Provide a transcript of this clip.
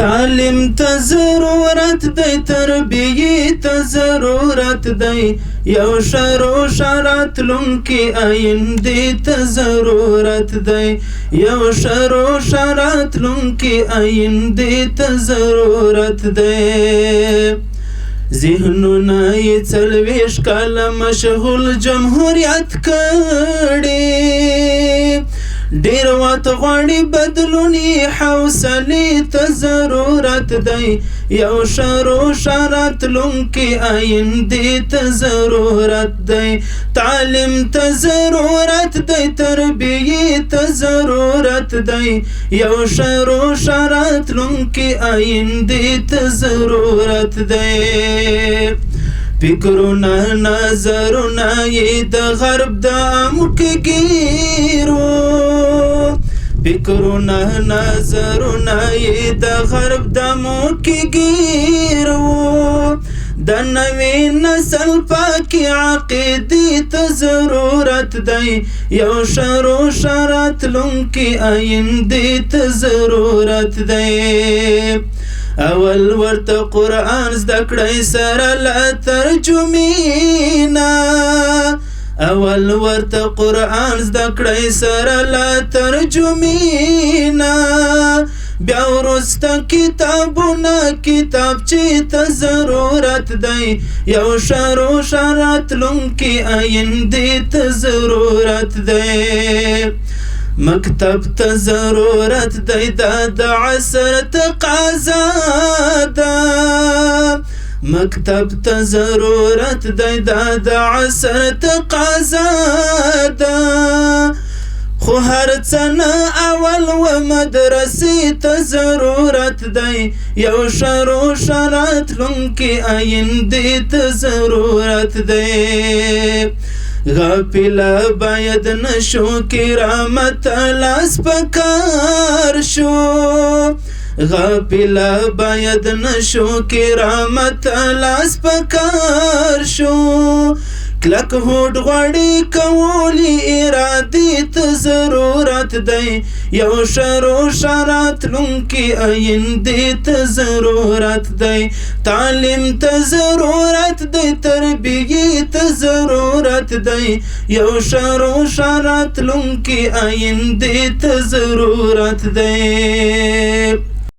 تعلیم ته ضرورت دی تربیې ته ضرورت دی یو شرو شراتلونکي آیندې ته ضرورت دی یو شرو شراتلونکي آیندې ته ضرورت دی ذهنونه یې 40 کاله مشغول جمهوریت کړي ډېر وخت غواړي بدلون یې حوصلې ته ضرورت دی یو شرو شراتلونکي آیندې ته ضرورت دی تعلیم ته ضرورت دی تربیې ته ضرورت دی یو شرو شراتلونکي آیندې ته ضرورت دی فکرونه نظرونه یې د غرب د امکګیرو فکرونه نظرونه یې د غرب د امکګیرو د نوې نسل پاکې عقیدې ته ضرورت دی یو شرو شراتلونکي آیندې ته ضرورت دی اول ورته قرآن زده کړئ سره له ترجمې نه اول ورته قرآن زده کړئ سره له ترجمې نه بیا وروسته کتابونه کتابچې ته ضرورت دی یو شرو شراتلونکي آیندې ته ضرورت دی مکتب ته ضرورت دی دا د عصر تقاضا ده مکتب ته ضرورت دی دا د عصر تقاضا ده خو هر څه نه اول و مدرسې ته ضرورت دی یو شرو شراتلونکي آیندې ته ضرورت دی غافله باید نشو کرامت لاس پکار شو غافله باید نشو کرامت لاس پکار شو کلک هوډ غواړي کولی ارادې ته ضرورت دی یو شرو شراتلونکي آیندې ته ضرورت دی تعلیم ته ضرورت دی تربیې ته ضرورت دی یو شرو شراتلونکي آیندې ته ضرورت دی